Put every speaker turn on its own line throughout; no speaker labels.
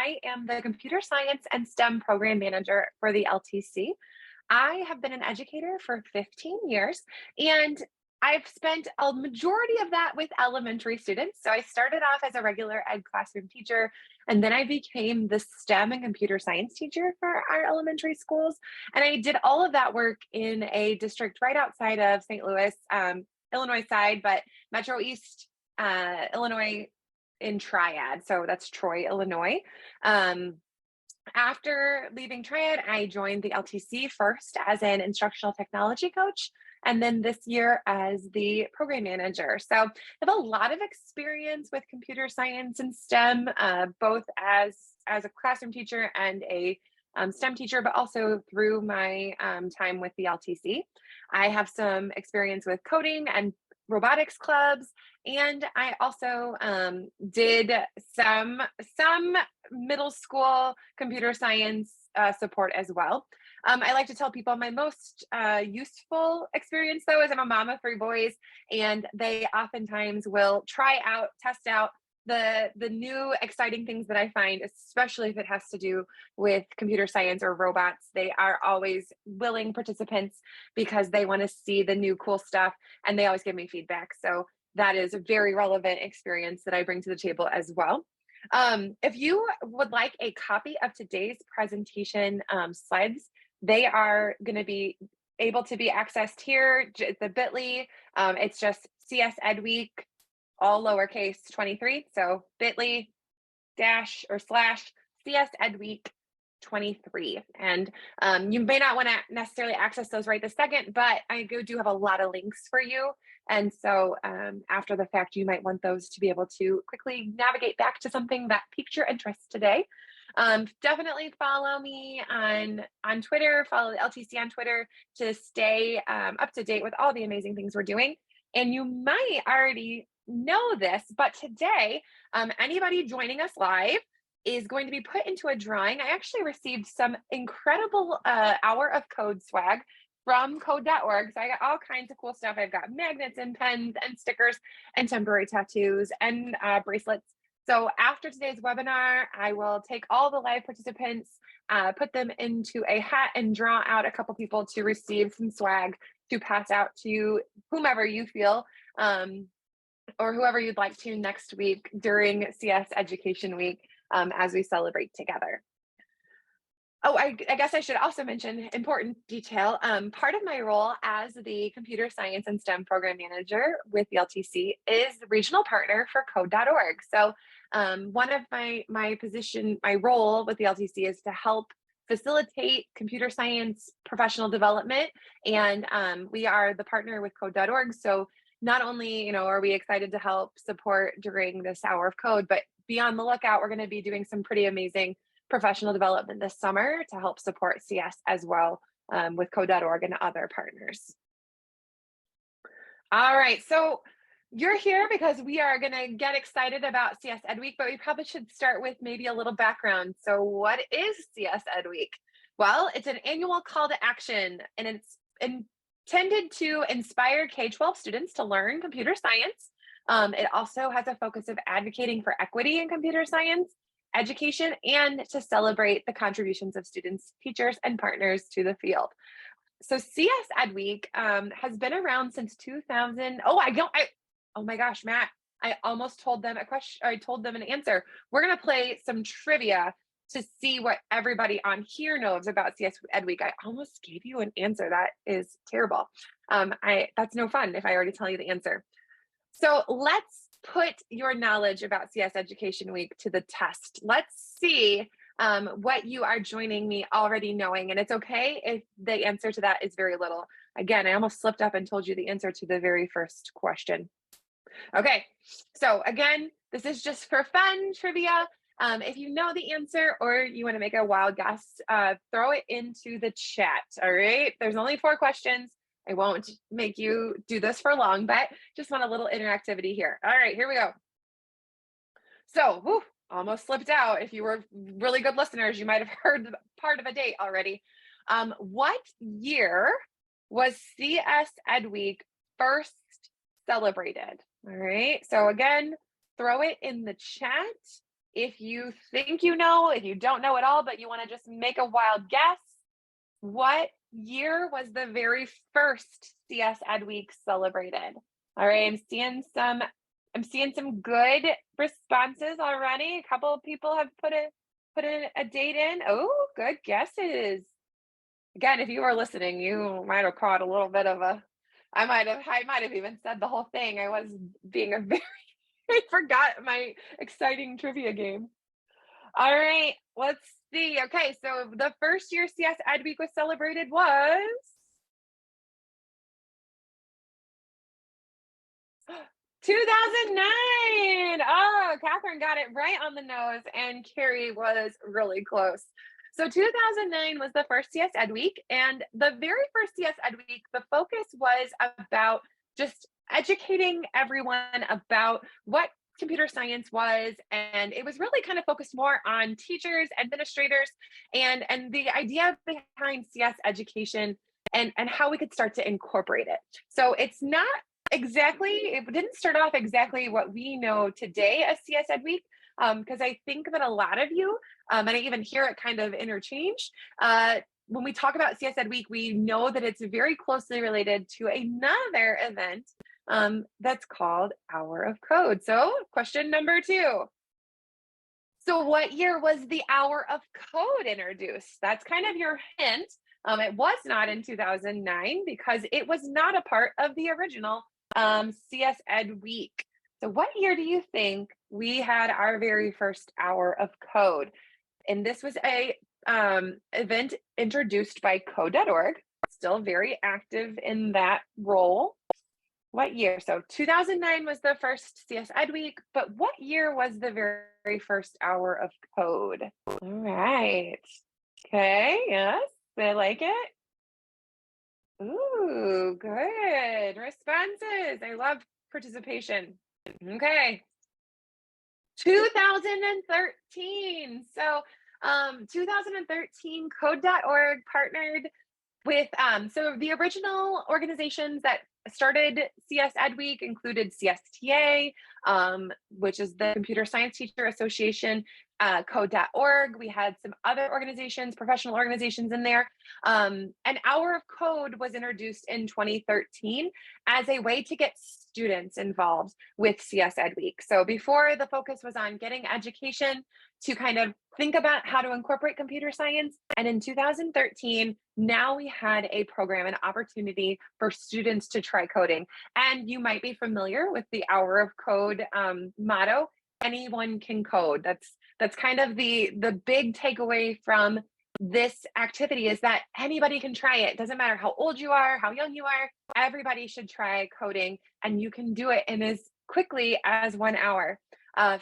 I am the Computer Science and STEM Program Manager for the LTC. I have been an educator for 15 years, and I've spent a majority of that with elementary students. So I started off as a regular ed classroom teacher, and then I became the STEM and computer science teacher for our elementary schools. And I did all of that work in a district right outside of St. Louis, Illinois side, but Metro East, Illinois in Triad. So that's Troy, Illinois. Um, After leaving Triad, I joined the LTC first as an instructional technology coach, and then this year as the program manager. So I have a lot of experience with computer science and STEM, both as a classroom teacher and a STEM teacher, but also through my time with the LTC. I have some experience with coding and robotics clubs, and I also did some middle school computer science support as well. I like to tell people my most useful experience, though, is I'm a mom of 3 boys, and they oftentimes will try out, test out the new exciting things that I find, especially if it has to do with computer science or robots. They are always willing participants because they want to see the new cool stuff, and they always give me feedback. So that is a very relevant experience that I bring to the table as well. If you would like a copy of today's presentation slides, they are going to be able to be accessed here. The bit.ly, it's just CS Ed Week, all lowercase 23. So bit.ly / CS Ed Week 23. And you may not want to necessarily access those right this second, but I do have a lot of links for you. And so after the fact, you might want those to be able to quickly navigate back to something that piqued your interest today. Definitely follow me on Twitter, follow the LTC on Twitter to stay up to date with all the amazing things we're doing. And you might already know this, but today, anybody joining us live is going to be put into a drawing. I actually received some incredible hour of code swag from code.org. So I got all kinds of cool stuff. I've got magnets and pens and stickers and temporary tattoos and bracelets. So after today's webinar, I will take all the live participants, put them into a hat and draw out a couple people to receive some swag to pass out to whomever you feel or whoever you'd like to next week during CS Education Week as we celebrate together. Oh, I guess I should also mention important detail. Part of my role as the Computer Science and STEM Program Manager with the LTC is the regional partner for code.org. So one of my role with the LTC is to help facilitate computer science professional development. And we are the partner with code.org. So not only, are we excited to help support during this hour of code, but be on the lookout. We're going to be doing some pretty amazing professional development this summer to help support CS as well with code.org and other partners. All right, so you're here because we are going to get excited about CS Ed Week, but we probably should start with maybe a little background. So what is CS Ed Week? Well, it's an annual call to action, and it's intended to inspire K-12 students to learn computer science. It also has a focus of advocating for equity in computer science education and to celebrate the contributions of students, teachers, and partners to the field. So CS Ed Week has been around since 2000. Oh my gosh, Matt, I almost told them a question. I told them an answer. We're going to play some trivia to see what everybody on here knows about CS Ed Week. I almost gave you an answer. That is terrible. That's no fun if I already tell you the answer. So let's put your knowledge about CS Education Week to the test. Let's see what you are joining me already knowing. And it's okay if the answer to that is very little. Again, I almost slipped up and told you the answer to the very first question. Okay, so again, this is just for fun trivia. If you know the answer or you want to make a wild guess, throw it into the chat, all right? There's only 4 questions. I won't make you do this for long, but just want a little interactivity here. All right, here we go. So, almost slipped out. If you were really good listeners, you might have heard part of a date already. What year was CS Ed Week first celebrated? All right, so again, throw it in the chat if you think you know, if you don't know at all, but you want to just make a wild guess, what year was the very first CS Ed Week celebrated? All right, I'm seeing some good responses already. A couple of people have put a date in. Oh, good guesses. Again, if you were listening, you might have caught a little bit of a I might have even said the whole thing. I was being a very I forgot my exciting trivia game. All right, let's see. Okay, so the first year CS Ed Week was celebrated was 2009. Oh, Catherine got it right on the nose, and Carrie was really close. So 2009 was the first CS Ed Week, and the very first CS Ed Week, the focus was about just educating everyone about what computer science was, and it was really kind of focused more on teachers, administrators, and the idea behind CS education and how we could start to incorporate it. So it's not exactly, it didn't start off exactly what we know today as CS Ed Week, because I think that a lot of you, and I even hear it kind of interchanged, when we talk about CS Ed Week, we know that it's very closely related to another event that's called Hour of Code. So question number 2. So what year was the Hour of Code introduced? That's kind of your hint. It was not in 2009 because it was not a part of the original CS Ed Week. So what year do you think we had our very first Hour of Code? And this was a event introduced by code.org, still very active in that role. What year? So 2009 was the first CS Ed Week, but what year was the very first Hour of Code? All right. Okay, yes, I like it. Ooh, good responses. I love participation. Okay, 2013. So, 2013, code.org partnered with so the original organizations that started CS Ed Week included CSTA, which is the Computer Science Teacher Association, code.org. We had some other organizations, professional organizations in there. An Hour of Code was introduced in 2013 as a way to get students involved with CS Ed Week. So before, the focus was on getting education to kind of think about how to incorporate computer science. And in 2013, now we had a program, an opportunity for students to try coding. And you might be familiar with the Hour of Code motto, anyone can code. That's kind of the big takeaway from this activity, is that anybody can try it. Doesn't matter how old you are, how young you are, everybody should try coding, and you can do it in as quickly as 1 hour.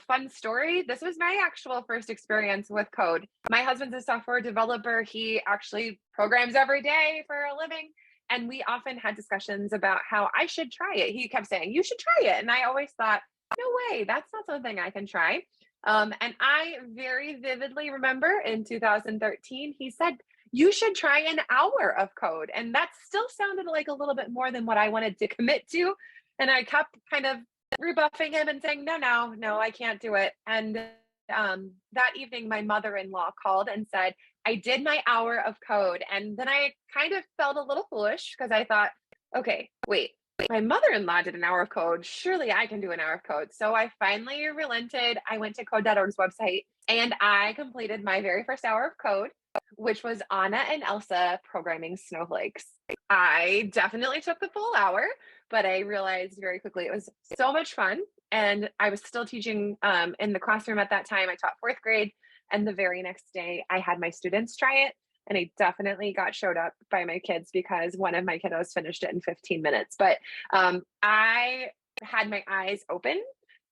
Fun story, this was my actual first experience with code. My husband's a software developer. He actually programs every day for a living. And we often had discussions about how I should try it. He kept saying, you should try it. And I always thought, no way, that's not something I can try. And I very vividly remember in 2013, he said, you should try an hour of code. And that still sounded like a little bit more than what I wanted to commit to. And I kept kind of rebuffing him and saying, no, I can't do it. And that evening, my mother-in-law called and said, I did my hour of code. And then I kind of felt a little foolish because I thought, okay, wait, my mother-in-law did an hour of code. Surely I can do an hour of code. So I finally relented. I went to code.org's website and I completed my very first hour of code, which was Anna and Elsa programming snowflakes. I definitely took the full hour, but I realized very quickly it was so much fun. And I was still teaching in the classroom at that time. I taught 4th grade. And the very next day, I had my students try it. And I definitely got showed up by my kids because one of my kiddos finished it in 15 minutes. But I had my eyes open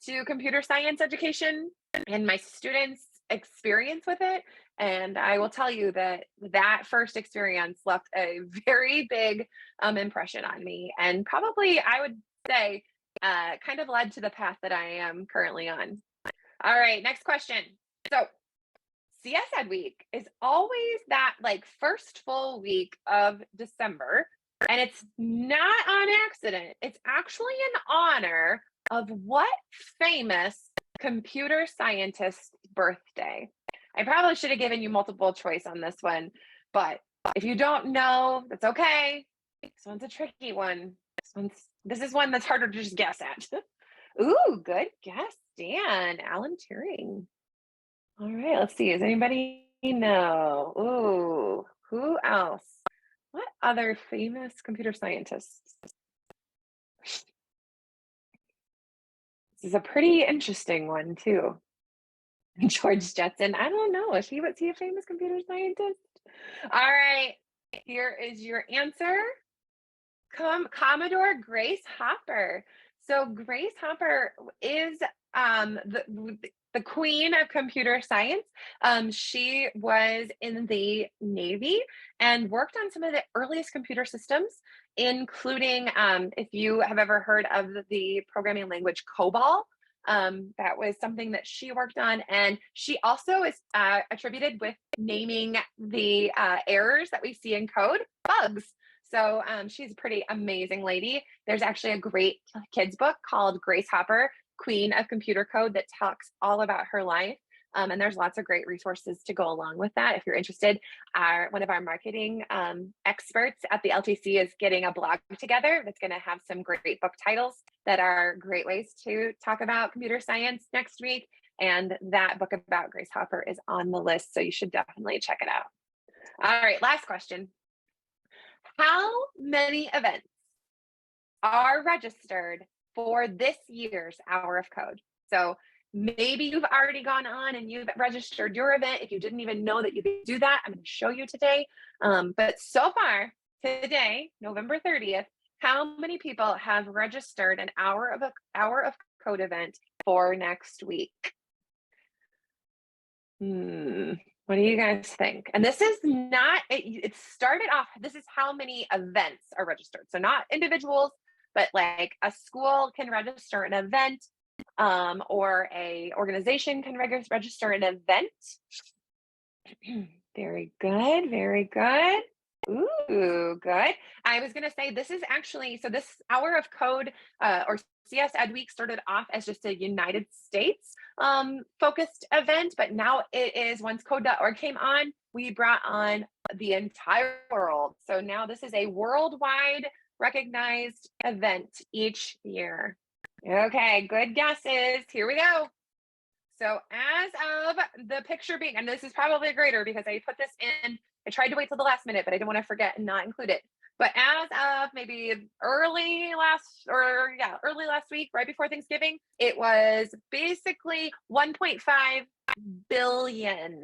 to computer science education and my students' experience with it. And I will tell you that that first experience left a very big impression on me. And probably, I would say, kind of led to the path that I am currently on. All right, next question. So CS Ed Week is always that like first full week of December, and it's not on accident. It's actually in honor of what famous computer scientist birthday? I probably should have given you multiple choice on this one, but if you don't know, that's okay. This one's a tricky one. This is one that's harder to just guess at. Ooh, good guess, Dan. Alan Turing. All right, let's see. Does anybody know? Ooh, who else? What other famous computer scientists? This is a pretty interesting one too. George Jetson. I don't know. Was he a famous computer scientist? All right. Here is your answer. Commodore Grace Hopper. So Grace Hopper is the queen of computer science. She was in the Navy and worked on some of the earliest computer systems, including if you have ever heard of the programming language COBOL. That was something that she worked on. And she also is attributed with naming the errors that we see in code bugs. So she's a pretty amazing lady. There's actually a great kids book called Grace Hopper, Queen of Computer Code, that talks all about her life. And there's lots of great resources to go along with that. If you're interested, one of our marketing experts at the LTC is getting a blog together that's going to have some great book titles that are great ways to talk about computer science next week. And that book about Grace Hopper is on the list, so you should definitely check it out. All right, last question. How many events are registered for this year's Hour of Code? So maybe you've already gone on and you've registered your event. If you didn't even know that you could do that, I'm going to show you today. But so far today, November 30th, how many people have registered an Hour of Code event for next week? What do you guys think? And this is not, it started off, this is how many events are registered. So not individuals, but like a school can register an event, or a organization can register an event. Very good, very good. Ooh, good. I was going to say this is actually, so this Hour of Code or CS Ed Week started off as just a United States focused event, but now it is, once code.org came on, we brought on the entire world. So now this is a worldwide recognized event each year. Okay, good guesses. Here we go. So as of the picture being, and this is probably greater because I put this in, I tried to wait till the last minute, but I didn't want to forget and not include it. But as of maybe early last week, right before Thanksgiving, it was basically 1.5 billion.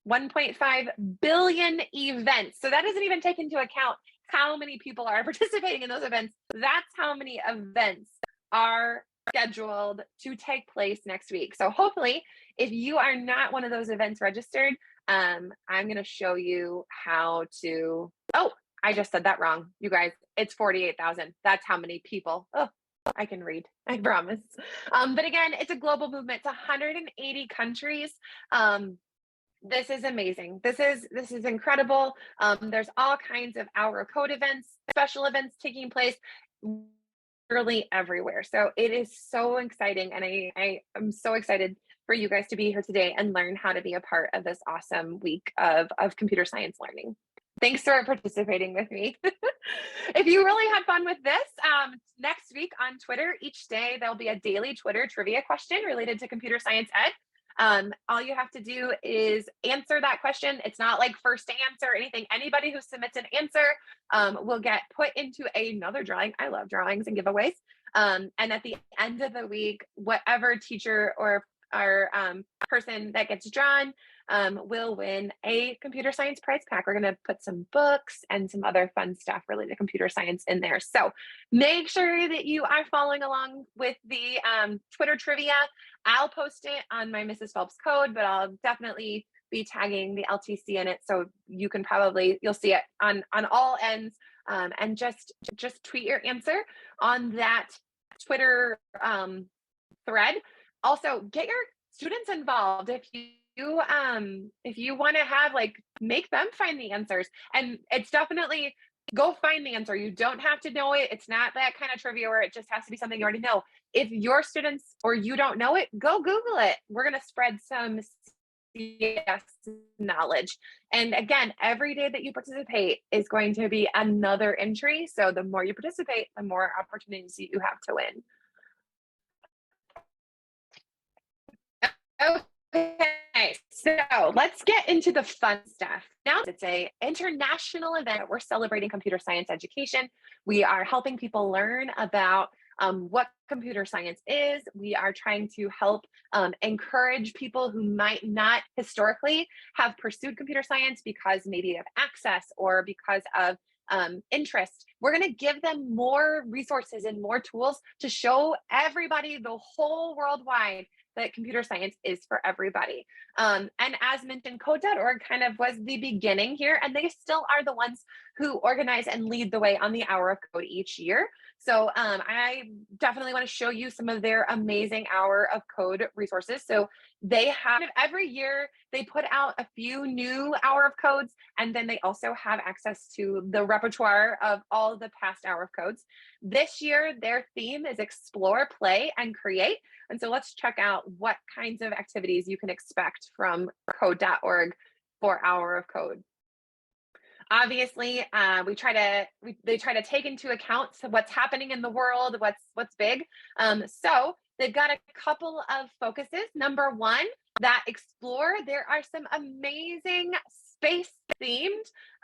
1.5 billion events. So that doesn't even take into account how many people are participating in those events. That's how many events are scheduled to take place next week. So hopefully, if you are not one of those events registered, I'm going to show you how to, oh, I just said that wrong. You guys, it's 48,000. That's how many people. Oh, I can read, I promise. But again, it's a global movement. It's 180 countries. This is amazing. This is incredible. There's all kinds of Hour of Code events, special events taking place literally everywhere. So it is so exciting. And I am so excited for you guys to be here today and learn how to be a part of this awesome week of computer science learning. Thanks for participating with me. If you really had fun with this, next week on Twitter, each day there'll be a daily Twitter trivia question related to computer science ed. All you have to do is answer that question. It's not like first to answer or anything. Anybody who submits an answer will get put into another drawing. I love drawings and giveaways. And at the end of the week, whatever teacher or person that gets drawn will win a computer science prize pack. We're going to put some books and some other fun stuff related to computer science in there. So make sure that you are following along with the Twitter trivia. I'll post it on my Mrs. Phelps code, but I'll definitely be tagging the LTC in it. So you can you'll see it on all ends, and just tweet your answer on that Twitter thread. Also, get your students involved. If you want to have, make them find the answers, and it's definitely go find the answer. You don't have to know it. It's not that kind of trivia where it just has to be something you already know. If your students or you don't know it, go Google it. We're going to spread some CS knowledge. And again, every day that you participate is going to be another entry. So the more you participate, the more opportunities you have to win. Okay, so let's get into the fun stuff. Now it's a international event. We're celebrating computer science education. We are helping people learn about what computer science is. We are trying to help encourage people who might not historically have pursued computer science because maybe of access or because of interest. We're going to give them more resources and more tools to show everybody, the whole worldwide, that computer science is for everybody. And as mentioned, code.org kind of was the beginning here, and they still are the ones who organize and lead the way on the Hour of Code each year. So I definitely want to show you some of their amazing Hour of Code resources. So they have every year, they put out a few new Hour of Codes, and then they also have access to the repertoire of all the past Hour of Codes. This year, their theme is Explore, Play, and Create. And so let's check out what kinds of activities you can expect from code.org for Hour of Code. Obviously, they try to take into account what's happening in the world, what's big. So they've got a couple of focuses. Number one, that explore. There are some amazing space themed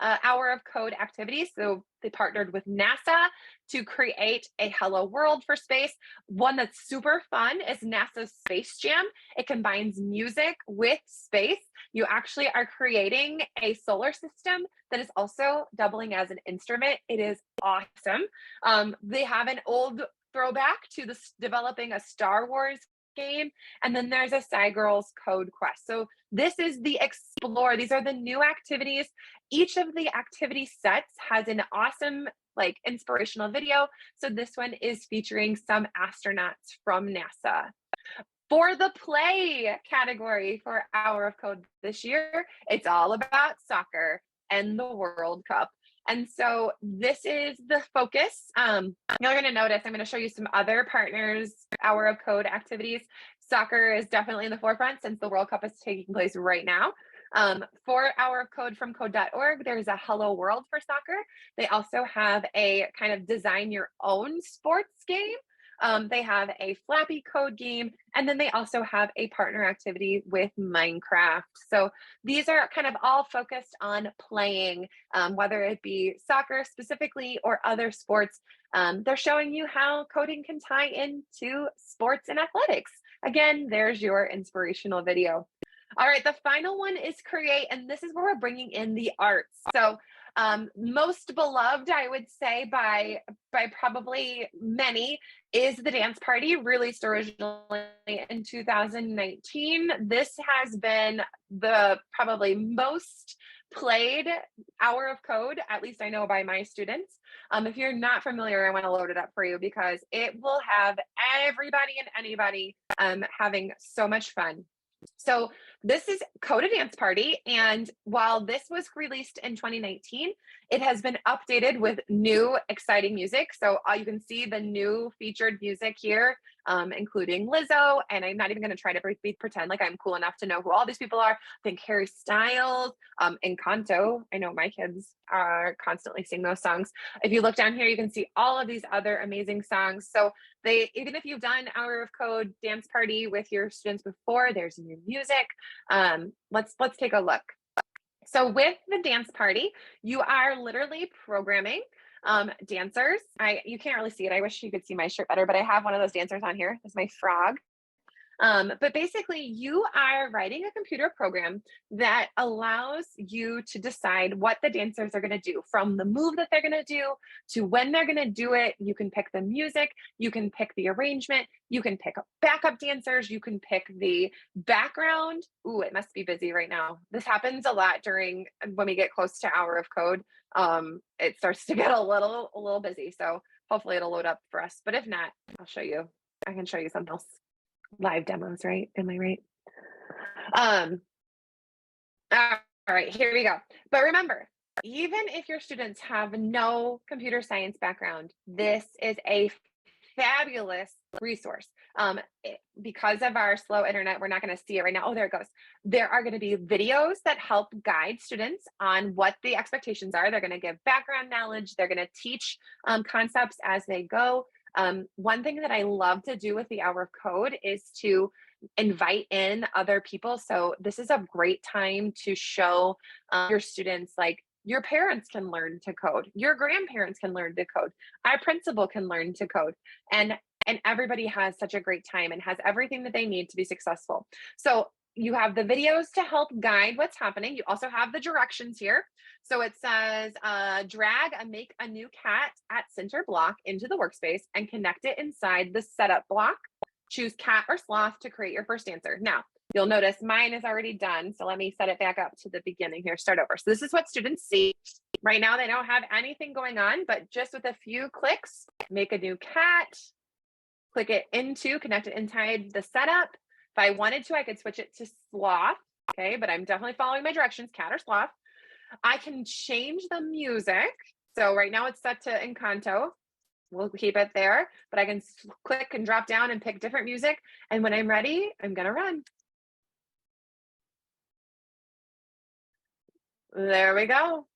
Hour of Code activities. So they partnered with NASA to create a Hello World for space. One that's super fun is NASA's Space Jam. It combines music with space. You actually are creating a solar system that is also doubling as an instrument. It is awesome. They have an old throwback to developing a Star Wars game. And then there's a Girls Code Quest. So this is the Explore. These are the new activities. Each of the activity sets has an awesome inspirational video. So this one is featuring some astronauts from NASA. For the play category for Hour of Code this year, it's all about soccer and the World Cup. And so this is the focus. You're going to notice I'm going to show you some other partners' Hour of Code activities. Soccer is definitely in the forefront since the World Cup is taking place right now. For Hour of Code from code.org, there's a Hello World for soccer. They also have a kind of design your own sports game. They have a Flappy Code game, and then they also have a partner activity with Minecraft. So these are kind of all focused on playing, whether it be soccer specifically or other sports. They're showing you how coding can tie into sports and athletics. Again, there's your inspirational video. All right, the final one is Create, and this is where we're bringing in the arts. So most beloved, I would say, by probably many, is the Dance Party, released originally in 2019. This has been the probably most played Hour of Code, at least I know by my students. If you're not familiar, I want to load it up for you because it will have everybody and anybody having so much fun. So this is Code a Dance Party, and while this was released in 2019, it has been updated with new exciting music. So you can see the new featured music here, including Lizzo, and I'm not even going to try to pretend like I'm cool enough to know who all these people are. I think Harry Styles, Encanto. I know my kids are constantly sing those songs. If you look down here, you can see all of these other amazing songs. So even if you've done Hour of Code Dance Party with your students before, there's new music. Let's take a look. So with the Dance Party, you are literally programming dancers. You can't really see it. I wish you could see my shirt better, but I have one of those dancers on here. This is my frog. But basically, you are writing a computer program that allows you to decide what the dancers are going to do, from the move that they're going to do to when they're going to do it. You can pick the music, you can pick the arrangement, you can pick backup dancers, you can pick the background. Ooh, it must be busy right now. This happens a lot when we get close to Hour of Code. It starts to get a little busy. So hopefully it'll load up for us. But if not, I'll show you. I can show you something else. Live demos, right? Am I right? All right, here we go. But remember, even if your students have no computer science background, this is a fabulous resource. Because of our slow internet, we're not going to see it right now. Oh, there it goes. There are going to be videos that help guide students on what the expectations are. They're going to give background knowledge. They're going to teach concepts as they go. One thing that I love to do with the Hour of Code is to invite in other people. So this is a great time to show your students, like, your parents can learn to code, your grandparents can learn to code, our principal can learn to code, and everybody has such a great time and has everything that they need to be successful. So you have the videos to help guide what's happening. You also have the directions here. So it says, drag and make a new cat at center block into the workspace and connect it inside the setup block. Choose cat or sloth to create your first answer. Now, you'll notice mine is already done. So let me set it back up to the beginning here, start over. So this is what students see. Right now, they don't have anything going on, but just with a few clicks, make a new cat, click it into, connect it inside the setup. If I wanted to, I could switch it to sloth. Okay, but I'm definitely following my directions, cat or sloth. I can change the music. So right now it's set to Encanto. We'll keep it there, but I can click and drop down and pick different music. And when I'm ready, I'm gonna run. There we go.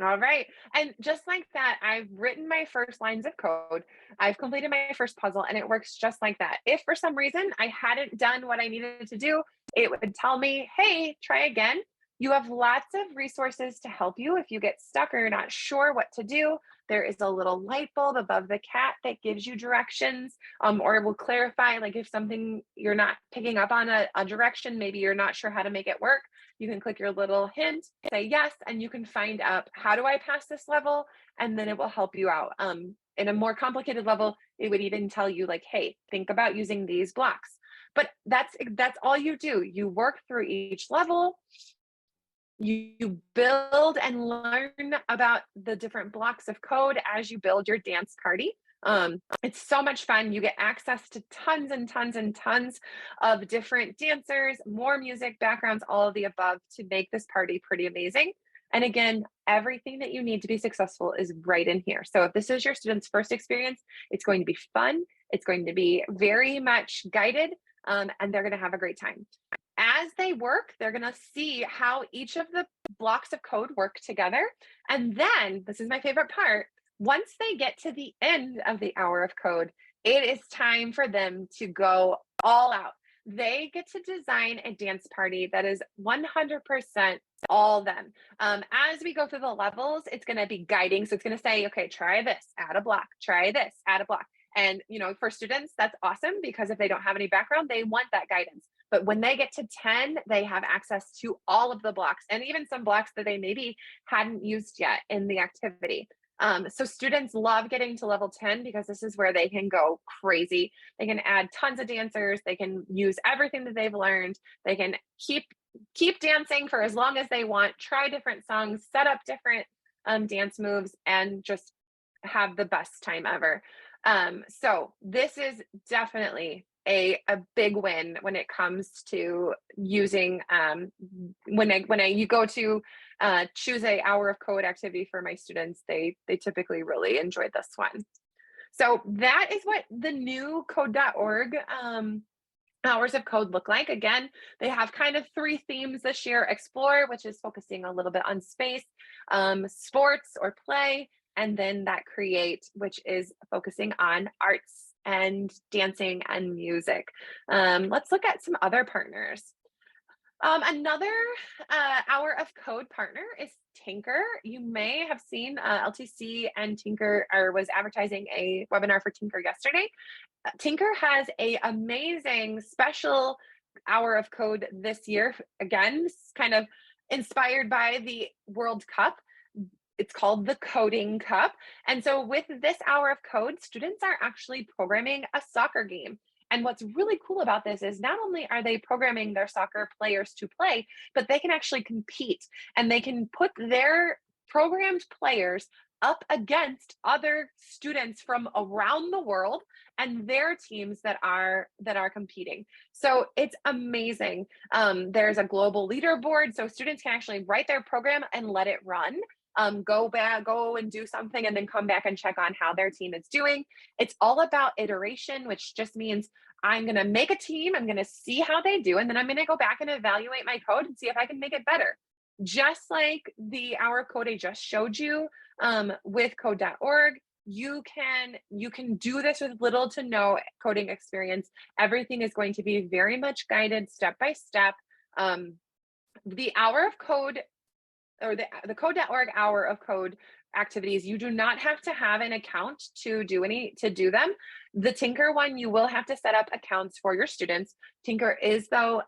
All right. And just like that, I've written my first lines of code. I've completed my first puzzle, and it works just like that. If for some reason I hadn't done what I needed to do, it would tell me, hey, try again. You have lots of resources to help you if you get stuck or you're not sure what to do. There is a little light bulb above the cat that gives you directions, or will clarify, like, if something you're not picking up on a direction, maybe you're not sure how to make it work. You can click your little hint, say yes, and you can find out, how do I pass this level? And then it will help you out. In a more complicated level, it would even tell you, like, hey, think about using these blocks. But that's all you do. You work through each level. You build and learn about the different blocks of code as you build your dance party. It's so much fun. You get access to tons and tons and tons of different dancers, more music, backgrounds, all of the above to make this party pretty amazing. And again, everything that you need to be successful is right in here. So if this is your student's first experience, it's going to be fun. It's going to be very much guided, and they're going to have a great time. As they work, they're going to see how each of the blocks of code work together. And then, this is my favorite part, once they get to the end of the Hour of Code, it is time for them to go all out. They get to design a dance party that is 100% all them. As we go through the levels, it's going to be guiding. So it's going to say, okay, try this, add a block, try this, add a block. And, for students, that's awesome, because if they don't have any background, they want that guidance. But when they get to 10, they have access to all of the blocks, and even some blocks that they maybe hadn't used yet in the activity. So students love getting to level 10 because this is where they can go crazy. They can add tons of dancers. They can use everything that they've learned. They can keep dancing for as long as they want, try different songs, set up different dance moves, and just have the best time ever. So this is definitely a big win when it comes to using, you go to choose a Hour of Code activity for my students, they typically really enjoy this one. So that is what the new code.org Hours of Code look like. Again, they have kind of three themes this year: explore, which is focusing a little bit on space, sports or play, and then that create, which is focusing on arts and dancing and music. Let's look at some other partners. Another Hour of Code partner is Tynker. You may have seen LTC and Tynker was advertising a webinar for Tynker yesterday. Tynker has a amazing special Hour of Code this year. Again, kind of inspired by the World Cup. It's called the Coding Cup. And so with this Hour of Code, students are actually programming a soccer game. And what's really cool about this is not only are they programming their soccer players to play, but they can actually compete, and they can put their programmed players up against other students from around the world and their teams that are competing. So it's amazing. There's a global leaderboard, so students can actually write their program and let it run. Go back, go and do something, and then come back and check on how their team is doing. It's all about iteration, which just means I'm going to make a team, I'm going to see how they do, and then I'm going to go back and evaluate my code and see if I can make it better. Just like the hour of code I just showed you with code.org, you can do this with little to no coding experience. Everything is going to be very much guided step by step. The hour of code, or the code.org hour of code activities, you do not have to have an account to do them. The Tynker one, you will have to set up accounts for your students. Tynker is, though,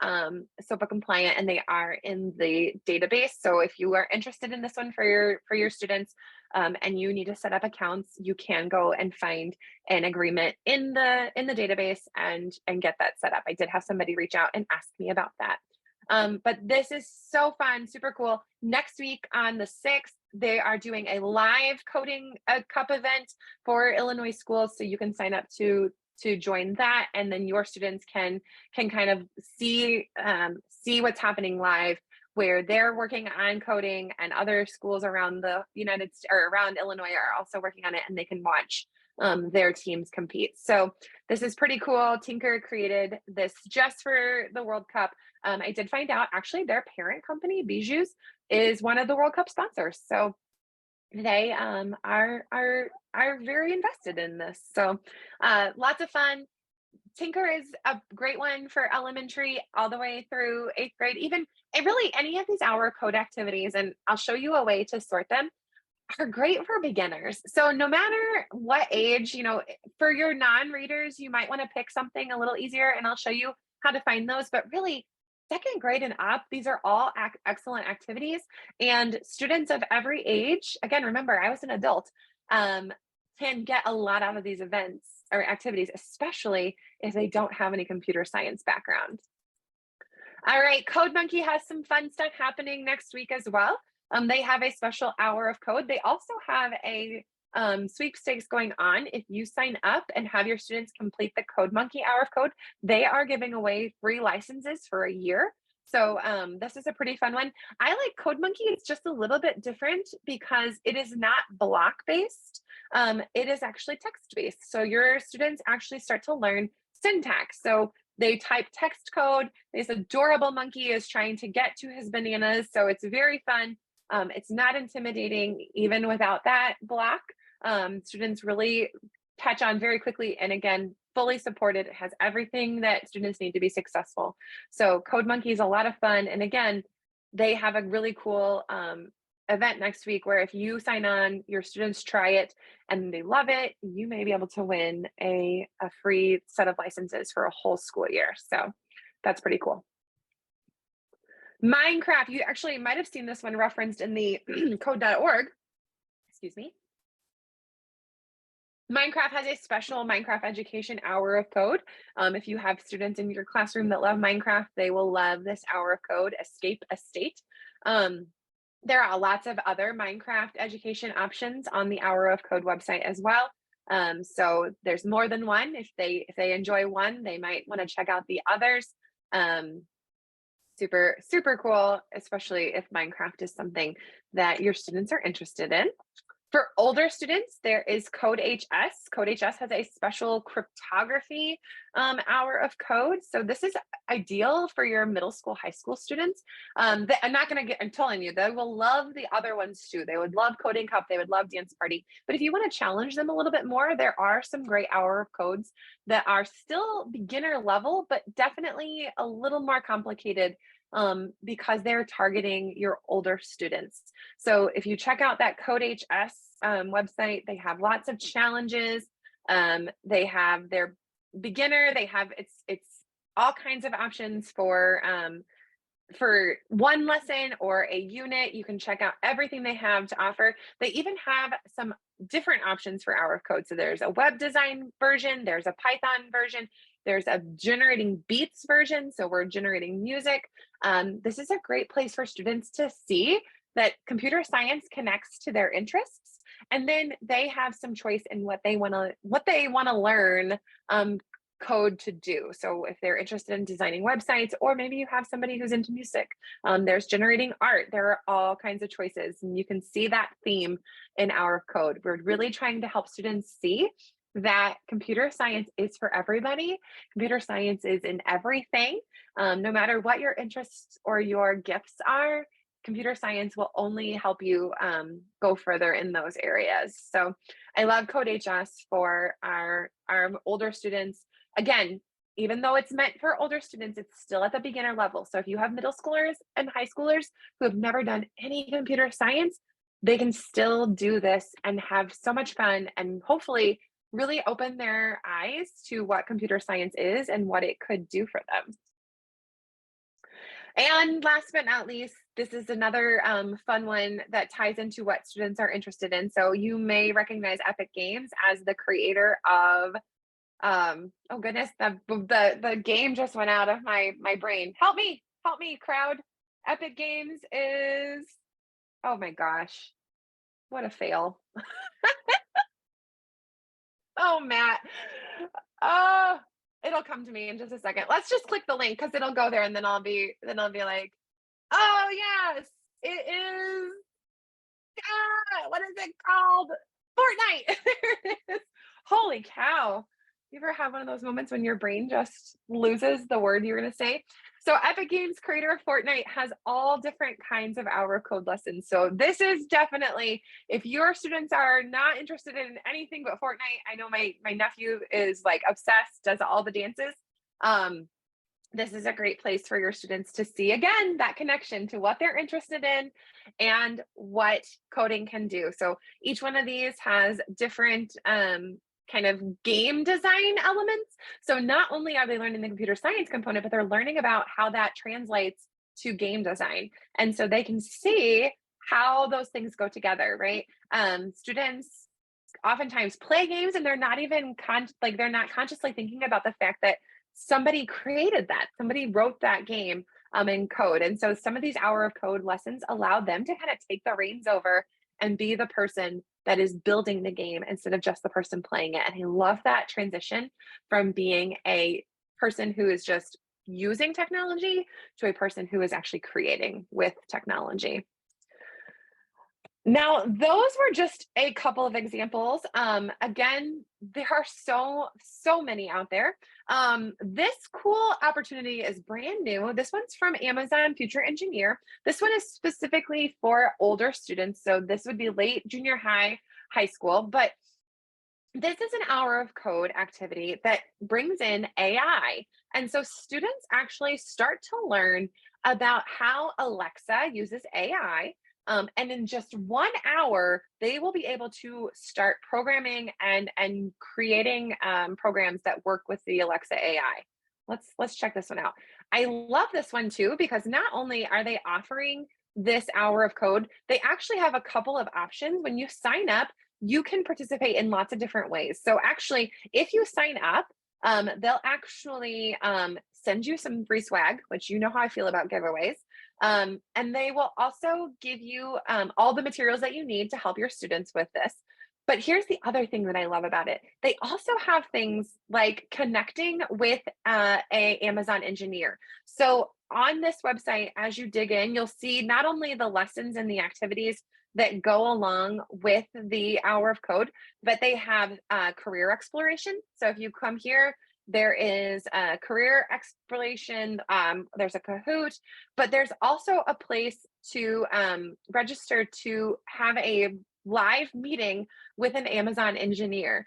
SOPA compliant, and they are in the database. So if you are interested in this one for your students, and you need to set up accounts, you can go and find an agreement in the database and get that set up. I did have somebody reach out and ask me about that. But this is so fun, super cool. Next week on the 6th, they are doing a live coding cup event for Illinois schools. So you can sign up to join that. And then your students can kind of see what's happening live, where they're working on coding, and other schools around the United States or around Illinois are also working on it, and they can watch their teams compete. So this is pretty cool. Tynker created this just for the World Cup. I did find out actually their parent company, Bijou's, is one of the World Cup sponsors. So they are very invested in this. So lots of fun. Tynker is a great one for elementary all the way through 8th grade, even and really any of these hour code activities, and I'll show you a way to sort them, are great for beginners. So no matter what age, for your non-readers, you might want to pick something a little easier, and I'll show you how to find those. But really, 2nd grade and up, these are all excellent activities. And students of every age, again, remember, I was an adult, can get a lot out of these events or activities, especially if they don't have any computer science background. All right, Code Monkey has some fun stuff happening next week as well. They have a special hour of code. They also have a sweepstakes going on. If you sign up and have your students complete the Code Monkey hour of code, they are giving away free licenses for a year. So this is a pretty fun one. I like Code Monkey. It's just a little bit different because it is not block based. It is actually text based. So your students actually start to learn syntax. So they type text code. This adorable monkey is trying to get to his bananas. So it's very fun. It's not intimidating, even without that block. Students really catch on very quickly. And again, fully supported. It has everything that students need to be successful. So Code Monkey is a lot of fun. And again, they have a really cool event next week where if you sign on, your students try it and they love it, you may be able to win a free set of licenses for a whole school year. So that's pretty cool. Minecraft, you actually might have seen this one referenced in the code.org. Excuse me. Minecraft has a special Minecraft education hour of code. If you have students in your classroom that love Minecraft, they will love this hour of code, Escape Estate. There are lots of other Minecraft education options on the Hour of Code website as well. So there's more than one. If they enjoy one, they might want to check out the others. Super, super cool, especially if Minecraft is something that your students are interested in. For older students, there is Code HS. Code HS has a special cryptography hour of code. So this is ideal for your middle school, high school students. I'm telling you, they will love the other ones too. They would love Coding Cup. They would love Dance Party. But if you want to challenge them a little bit more, there are some great hour of codes that are still beginner level, but definitely a little more complicated because they're targeting your older students. So if you check out that Code HS website, they have lots of challenges. They have their beginner. They have it's all kinds of options for one lesson or a unit. You can check out everything they have to offer. They even have some different options for hour of code. So there's a web design version, there's a Python version, there's a generating beats version. So we're generating music. This is a great place for students to see that computer science connects to their interests. And then they have some choice in what they want to learn code to do. So if they're interested in designing websites, or maybe you have somebody who's into music, there's generating art. There are all kinds of choices, and you can see that theme in our code. We're really trying to help students see that computer science is for everybody. Computer science is in everything. No matter what your interests or your gifts are, computer science will only help you go further in those areas. So I love Code HS for our older students. Again, even though it's meant for older students, it's still at the beginner level. So if you have middle schoolers and high schoolers who have never done any computer science, they can still do this and have so much fun, and hopefully really open their eyes to what computer science is and what it could do for them. And last but not least, this is another fun one that ties into what students are interested in. So you may recognize Epic Games as the creator of, oh goodness, the game just went out of my brain. Help me, crowd. Epic Games is, oh my gosh, what a fail. Oh, Matt. Oh, it'll come to me in just a second. Let's just click the link because it'll go there, and then I'll be like, oh yes, it is. Ah, what is it called? Fortnite. There it is. Holy cow. You ever have one of those moments when your brain just loses the word you're going to say? So, Epic Games, creator of Fortnite, has all different kinds of hour of code lessons. So, this is definitely, if your students are not interested in anything but Fortnite, I know my nephew is like obsessed, does all the dances. Um, this is a great place for your students to see again that connection to what they're interested in and what coding can do. So each one of these has different kind of game design elements. So not only are they learning the computer science component, but they're learning about how that translates to game design. And so they can see how those things go together, right? Students oftentimes play games and they're not even they're not consciously thinking about the fact that somebody created that, somebody wrote that game in code. And so some of these hour of code lessons allow them to kind of take the reins over and be the person that is building the game instead of just the person playing it. And I love that transition from being a person who is just using technology to a person who is actually creating with technology. Now, those were just a couple of examples. Again, there are so many out there. This cool opportunity is brand new. This one's from Amazon Future Engineer. This one is specifically for older students. So this would be late junior high, high school. But this is an hour of code activity that brings in AI. And so students actually start to learn about how Alexa uses AI. And in just 1 hour, they will be able to start programming and creating programs that work with the Alexa AI. Let's check this one out. I love this one too because not only are they offering this hour of code, they actually have a couple of options. When you sign up, you can participate in lots of different ways. So actually, if you sign up, they'll actually send you some free swag, which you know how I feel about giveaways. And they will also give you all the materials that you need to help your students with this. But here's the other thing that I love about it. They also have things like connecting with a Amazon engineer. So on this website, as you dig in, you'll see not only the lessons and the activities that go along with the hour of code, but they have career exploration. So if you come here, there is a career exploration, there's a Kahoot, but there's also a place to register to have a live meeting with an Amazon engineer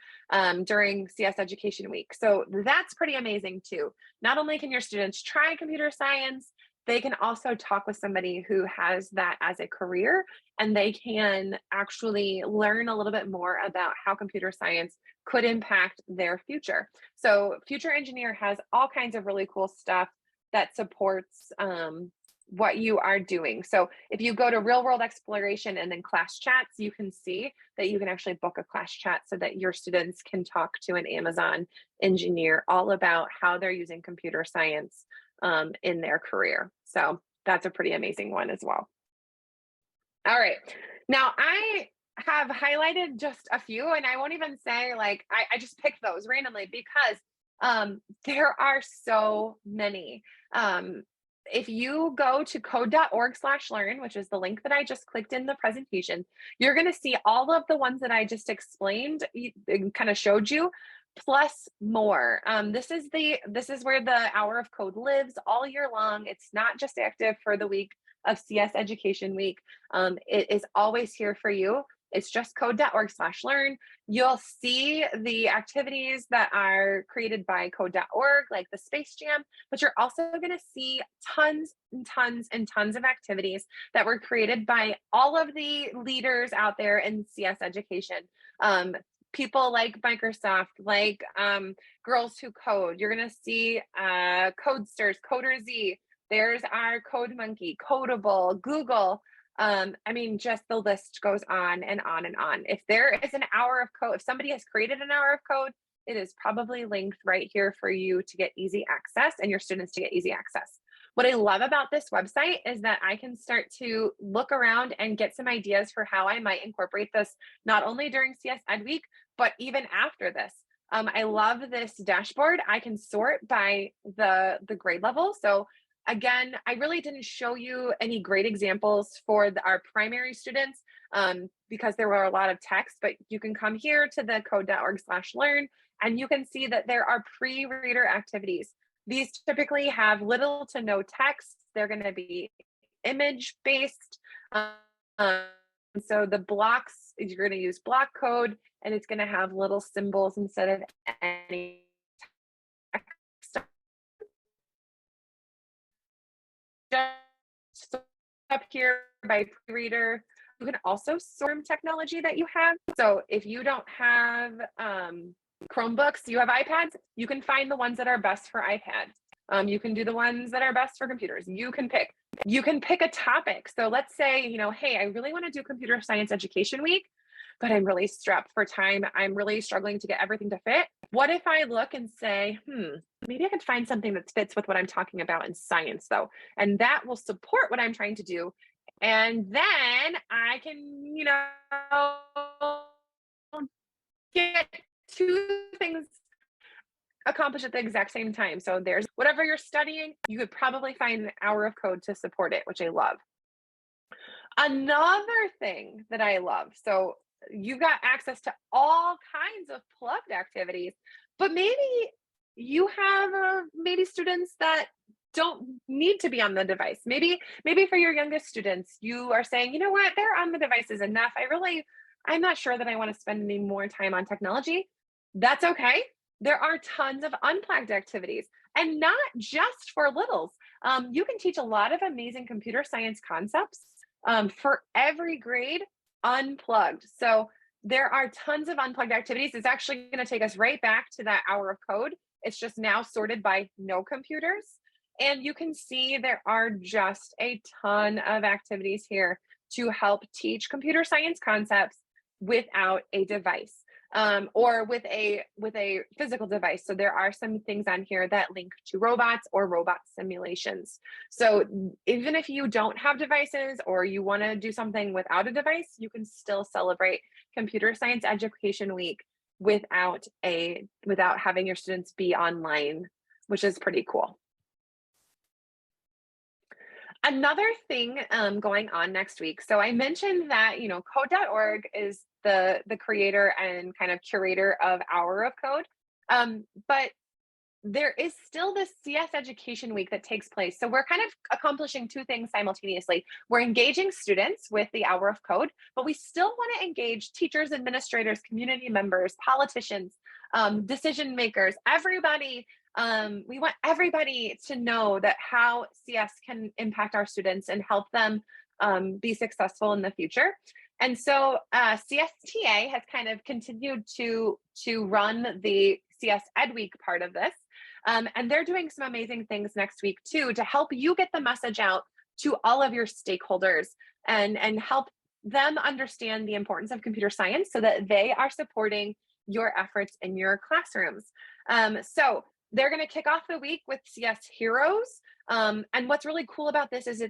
during CS Education Week. So that's pretty amazing too. Not only can your students try computer science, they can also talk with somebody who has that as a career, and they can actually learn a little bit more about how computer science could impact their future. So Future Engineer has all kinds of really cool stuff that supports what you are doing. So if you go to real world exploration and then class chats, you can see that you can actually book a class chat so that your students can talk to an Amazon engineer all about how they're using computer science in their career. So that's a pretty amazing one as well. All right. Now, I have highlighted just a few, and I won't even say like I just picked those randomly because there are so many. Um, if you go to code.org/learn, which is the link that I just clicked in the presentation, you're going to see all of the ones that I just explained and kind of showed you, plus more. This is where the hour of code lives all year long. It's not just active for the week of CS Education Week. It is always here for you. It's just code.org/learn. You'll see the activities that are created by code.org, like the Space Jam, but you're also going to see tons and tons and tons of activities that were created by all of the leaders out there in CS education. People like Microsoft, like Girls Who Code. You're going to see Codesters, Coder Z. There's our Code Monkey, Codeable, Google. I mean, just the list goes on and on and on. If there is an hour of code, if somebody has created an hour of code, it is probably linked right here for you to get easy access and your students to get easy access. What I love about this website is that I can start to look around and get some ideas for how I might incorporate this, not only during CS Ed Week, but even after this. I love this dashboard. I can sort by the grade level. So again, I really didn't show you any great examples for our primary students because there were a lot of text, but you can come here to the code.org/learn and you can see that there are pre-reader activities. These typically have little to no text. They're going to be image based. So the blocks, you're going to use block code and it's going to have little symbols instead of any text. Just up here by pre-reader. You can also sort technology that you have. So if you don't have Chromebooks, you have iPads, you can find the ones that are best for iPad. You can do the ones that are best for computers. You can pick a topic. So let's say, you know, hey, I really want to do Computer Science Education Week, but I'm really strapped for time. I'm really struggling to get everything to fit. What if I look and say, maybe I could find something that fits with what I'm talking about in science though, and that will support what I'm trying to do. And then I can, you know, get two things accomplished at the exact same time. So there's whatever you're studying, you could probably find an hour of code to support it, which I love. Another thing that I love, so you've got access to all kinds of plugged activities, but maybe you have maybe students that don't need to be on the device. Maybe for your youngest students, you are saying, you know what, they're on the devices enough. I'm not sure that I want to spend any more time on technology. That's okay. There are tons of unplugged activities, and not just for littles. You can teach a lot of amazing computer science concepts for every grade unplugged. So there are tons of unplugged activities. It's actually going to take us right back to that hour of code. It's just now sorted by no computers. And you can see there are just a ton of activities here to help teach computer science concepts without a device. Or with a physical device. So there are some things on here that link to robots or robot simulations. So even if you don't have devices or you want to do something without a device, you can still celebrate Computer Science Education Week without having your students be online, which is pretty cool. Another thing going on next week. So I mentioned that, you know, code.org is the creator and kind of curator of Hour of Code. But there is still this CS Education Week that takes place. So we're kind of accomplishing two things simultaneously. We're engaging students with the Hour of Code, but we still want to engage teachers, administrators, community members, politicians, decision makers, everybody. We want everybody to know that how CS can impact our students and help them be successful in the future. And so CSTA has kind of continued to run the CS Ed Week part of this. And they're doing some amazing things next week too to help you get the message out to all of your stakeholders and help them understand the importance of computer science so that they are supporting your efforts in your classrooms. So they're going to kick off the week with CS Heroes. And what's really cool about this is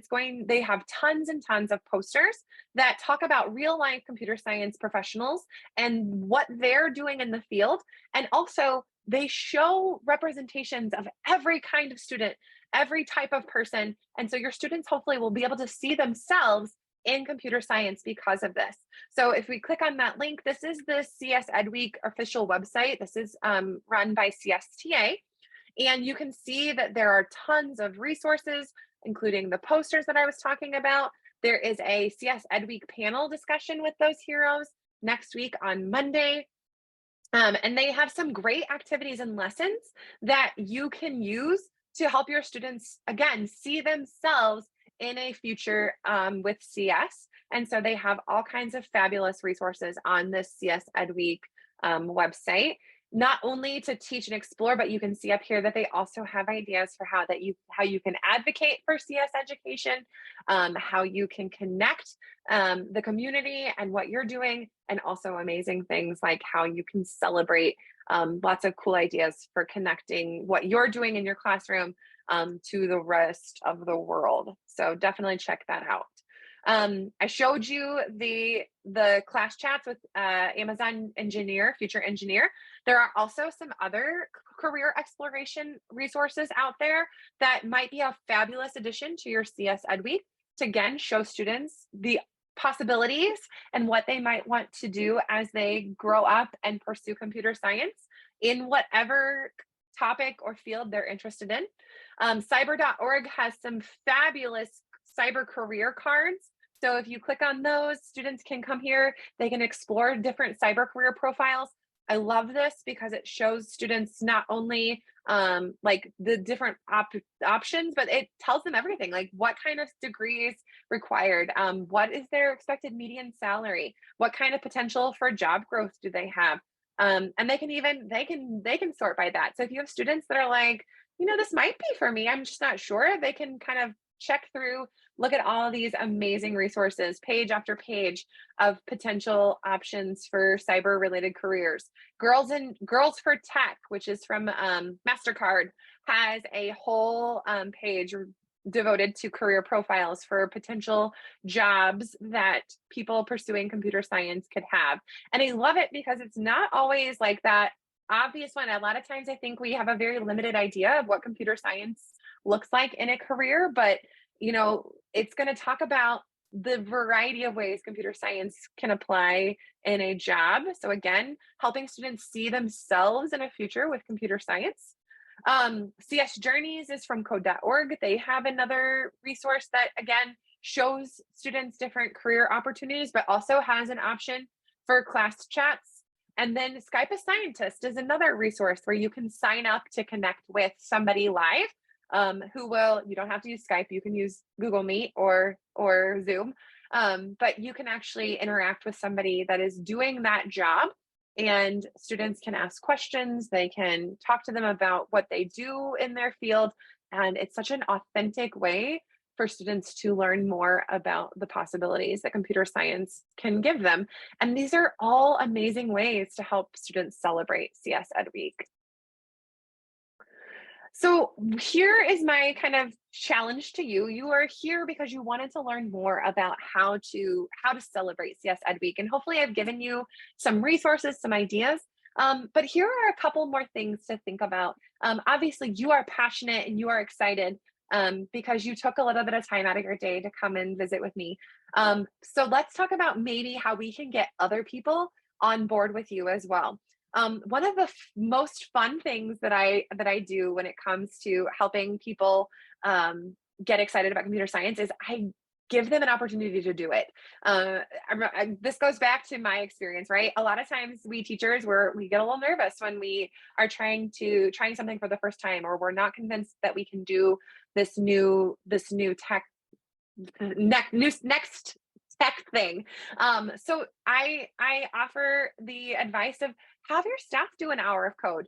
they have tons and tons of posters that talk about real life computer science professionals and what they're doing in the field. And also, they show representations of every kind of student, every type of person. And so your students hopefully will be able to see themselves in computer science because of this. So if we click on that link, this is the CS Ed Week official website. This is run by CSTA. And you can see that there are tons of resources, including the posters that I was talking about. There is a CS Ed Week panel discussion with those heroes next week on Monday. And they have some great activities and lessons that you can use to help your students, again, see themselves in a future with CS. And so they have all kinds of fabulous resources on this CS Ed Week website, not only to teach and explore, but you can see up here that they also have ideas for how you can advocate for CS education, how you can connect the community and what you're doing, and also amazing things like how you can celebrate lots of cool ideas for connecting what you're doing in your classroom to the rest of the world. So definitely check that out. I showed you the class chats with Amazon Engineer, Future Engineer. There are also some other career exploration resources out there that might be a fabulous addition to your CS Ed Week to, again, show students the possibilities and what they might want to do as they grow up and pursue computer science in whatever topic or field they're interested in. Cyber.org has some fabulous cyber career cards. So if you click on those, students can come here, they can explore different cyber career profiles. I love this because it shows students not only like the different options, but it tells them everything, like what kind of degrees required, what is their expected median salary, what kind of potential for job growth do they have, and they can sort by that. So if you have students that are like, this might be for me, I'm just not sure, they can kind of check through, look at all of these amazing resources, page after page of potential options for cyber related careers. Girls for Tech, which is from MasterCard, has a whole page devoted to career profiles for potential jobs that people pursuing computer science could have. And I love it because it's not always like that obvious one. A lot of times I think we have a very limited idea of what computer science looks like in a career, but it's going to talk about the variety of ways computer science can apply in a job. So again, helping students see themselves in a future with computer science. CS Journeys is from code.org. They have another resource that, again, shows students different career opportunities, but also has an option for class chats. And then Skype a Scientist is another resource where you can sign up to connect with somebody live, you don't have to use Skype, you can use Google Meet or Zoom, but you can actually interact with somebody that is doing that job, and students can ask questions, they can talk to them about what they do in their field, and it's such an authentic way for students to learn more about the possibilities that computer science can give them. And these are all amazing ways to help students celebrate CS Ed Week. So here is my kind of challenge to you. You are here because you wanted to learn more about how to celebrate CS Ed Week. And hopefully I've given you some resources, some ideas. But here are a couple more things to think about. Obviously, you are passionate and you are excited because you took a little bit of time out of your day to come and visit with me. So let's talk about maybe how we can get other people on board with you as well. One of the most fun things that I do when it comes to helping people get excited about computer science is I give them an opportunity to do it. This goes back to my experience, right? A lot of times we teachers, we get a little nervous when we are trying something for the first time, or we're not convinced that we can do this new next tech thing. So I offer the advice of have your staff do an hour of code.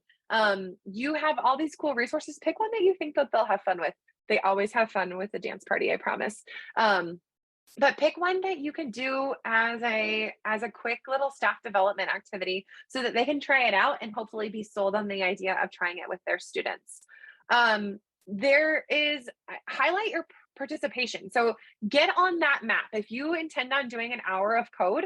You have all these cool resources. Pick one that you think that they'll have fun with. They always have fun with the dance party, I promise. But pick one that you can do as a quick little staff development activity so that they can try it out and hopefully be sold on the idea of trying it with their students. there is highlight your participation. So get on that map. If you intend on doing an hour of code,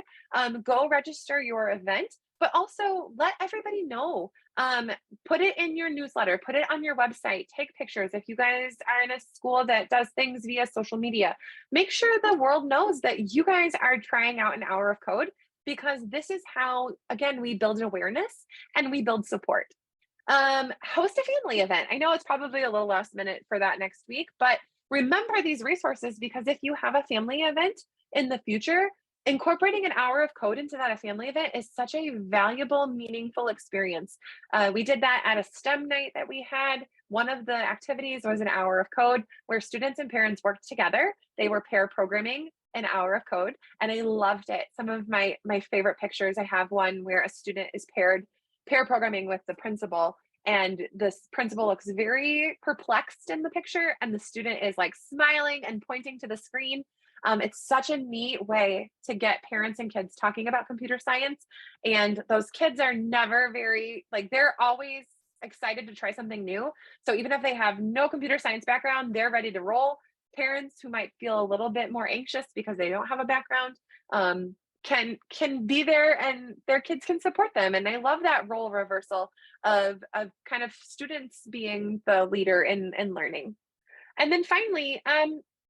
go register your event, but also let everybody know. Um, put it in your newsletter, put it on your website, take pictures. If you guys are in a school that does things via social media, make sure the world knows that you guys are trying out an hour of code, because this is how, again, we build awareness and we build support. Host a family event. I know it's probably a little last minute for that next week, but remember these resources, because if you have a family event in the future, incorporating an hour of code into that family event is such a valuable, meaningful experience. We did that at a STEM night that we had. One of the activities was an hour of code where students and parents worked together. They were pair programming an hour of code, and I loved it. Some of my favorite pictures, I have one where a student is pair programming with the principal, and this principal looks very perplexed in the picture, and the student is like smiling and pointing to the screen. It's such a neat way to get parents and kids talking about computer science, and those kids are never very, like, they're always excited to try something new. So even if they have no computer science background, they're ready to roll. Parents who might feel a little bit more anxious because they don't have a background, um, can be there, and their kids can support them. And I love that role reversal of kind of students being the leader in learning. And then finally,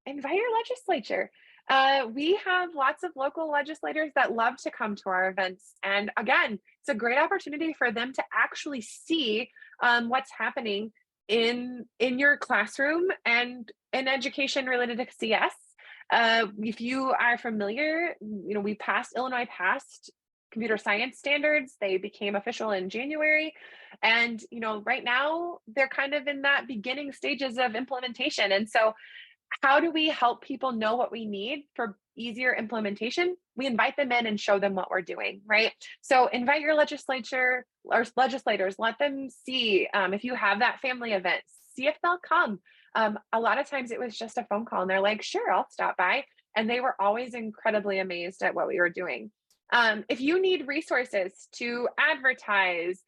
invite your legislature. We have lots of local legislators that love to come to our events. And again, it's a great opportunity for them to actually see what's happening in your classroom and in education related to CS. If you are familiar, Illinois passed computer science standards. They became official in January. And, right now they're kind of in that beginning stages of implementation. And so how do we help people know what we need for easier implementation? We invite them in and show them what we're doing, right? So invite your legislature or legislators, let them see, if you have that family event, see if they'll come. A lot of times it was just a phone call and they're like, sure, I'll stop by. And they were always incredibly amazed at what we were doing. If you need resources to advertise,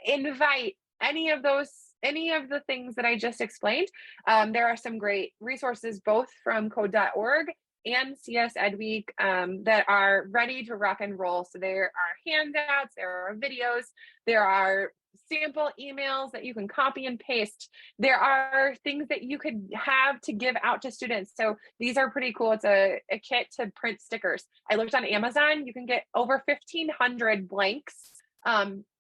invite, any of the things that I just explained, there are some great resources both from code.org and CS Ed Week that are ready to rock and roll. So there are handouts, there are videos, there are sample emails that you can copy and paste. There are things that you could have to give out to students. So these are pretty cool. It's a kit to print stickers. I looked on Amazon, you can get over 1,500 blanks.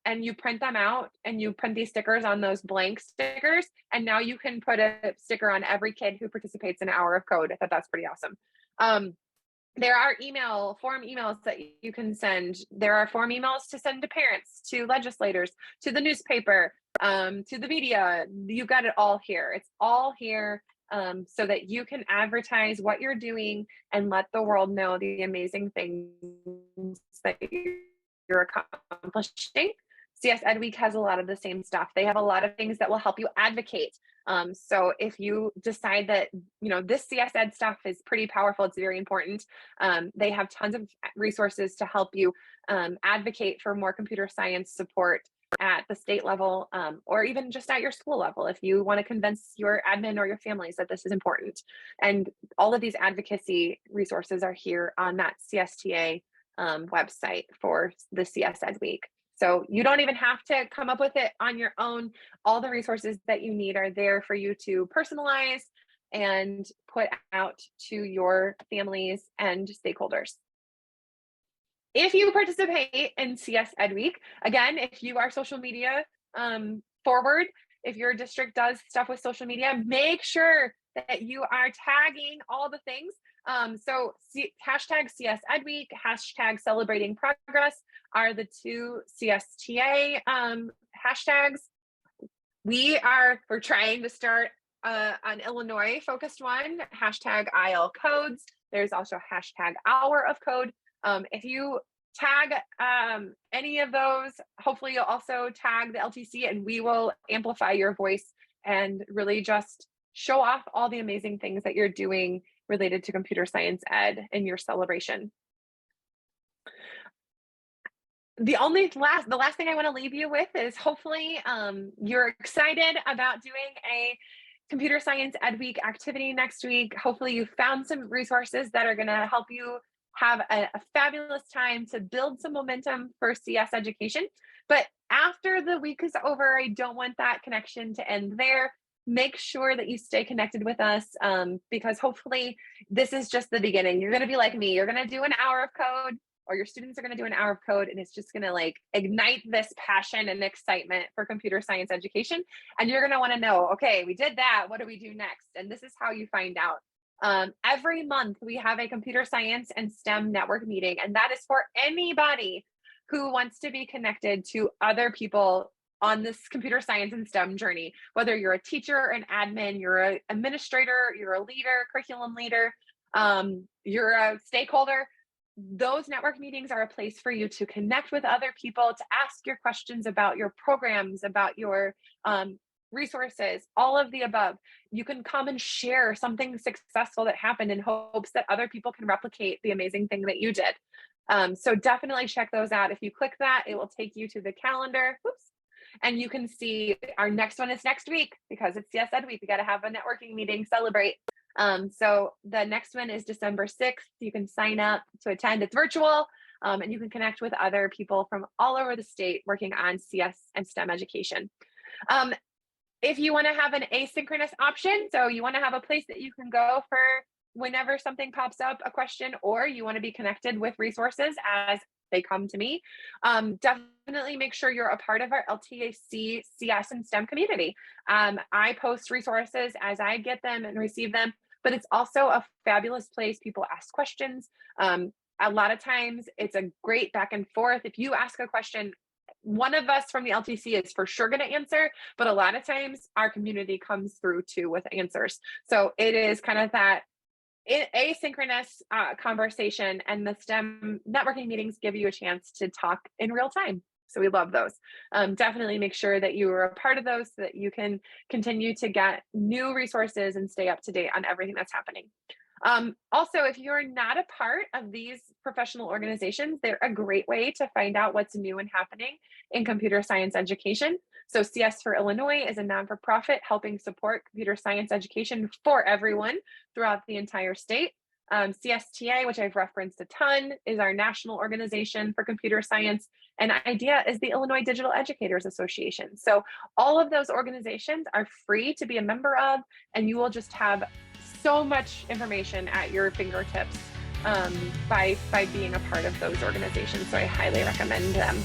And you print them out and you print these stickers on those blank stickers. And now you can put a sticker on every kid who participates in an hour of code. I thought that's pretty awesome. There are form emails that you can send. There are form emails to send to parents, to legislators, to the newspaper, to the media. You've got it all here. It's all here so that you can advertise what you're doing and let the world know the amazing things that you're accomplishing. CS Ed Week has a lot of the same stuff. They have a lot of things that will help you advocate. So if you decide that, this CS Ed stuff is pretty powerful, it's very important. They have tons of resources to help you advocate for more computer science support at the state level, or even just at your school level, if you want to convince your admin or your families that this is important. And all of these advocacy resources are here on that CSTA website for the CS Ed Week. So you don't even have to come up with it on your own. All the resources that you need are there for you to personalize and put out to your families and stakeholders. If you participate in CS Ed Week, again, if you are social media forward, if your district does stuff with social media, make sure that you are tagging all the things. Hashtag CS Ed Week, hashtag celebrating progress are the two CSTA hashtags. We're trying to start an Illinois focused one, hashtag IL codes. There's also hashtag hour of code. If you tag any of those, hopefully you'll also tag the LTC and we will amplify your voice and really just show off all the amazing things that you're doing related to computer science ed in your celebration. The last thing I want to leave you with is hopefully you're excited about doing a Computer Science Ed Week activity next week. Hopefully, you found some resources that are going to help you have a fabulous time to build some momentum for CS education. But after the week is over, I don't want that connection to end there. Make sure that you stay connected with us because hopefully this is just the beginning. You're going to be like me. You're going to do an hour of code, or your students are going to do an hour of code, and it's just going to like ignite this passion and excitement for computer science education. And you're going to want to know, okay, we did that. What do we do next? And this is how you find out. Every month we have a computer science and STEM network meeting, and that is for anybody who wants to be connected to other people on this computer science and STEM journey. Whether you're a teacher, an admin, you're an administrator, you're a leader, curriculum leader, you're a stakeholder, those network meetings are a place for you to connect with other people, to ask your questions about your programs, about your resources, all of the above. You can come and share something successful that happened in hopes that other people can replicate the amazing thing that you did. So definitely check those out. If you click that, it will take you to the calendar. Oops. And you can see our next one is next week because it's CS Ed Week. We got to have a networking meeting, celebrate. So the next one is December 6th. You can sign up to attend. It's virtual, and you can connect with other people from all over the state working on CS and STEM education. If you want to have an asynchronous option, so you want to have a place that you can go for whenever something pops up, a question, or you want to be connected with resources as they come to me, definitely make sure you're a part of our LTAC CS and STEM community. I post resources as I get them and receive them, but it's also a fabulous place. People ask questions. A lot of times it's a great back and forth. If you ask a question, one of us from the LTC is for sure going to answer, but a lot of times our community comes through too with answers. So it is kind of that asynchronous conversation, and the STEM networking meetings give you a chance to talk in real time. So we love those. Definitely make sure that you are a part of those so that you can continue to get new resources and stay up to date on everything that's happening. Also, if you're not a part of these professional organizations, they're a great way to find out what's new and happening in computer science education. So CS for Illinois is a non-for-profit helping support computer science education for everyone throughout the entire state. CSTA, which I've referenced a ton, is our national organization for computer science, and IDEA is the Illinois Digital Educators Association. So all of those organizations are free to be a member of, and you will just have so much information at your fingertips by being a part of those organizations. So I highly recommend them.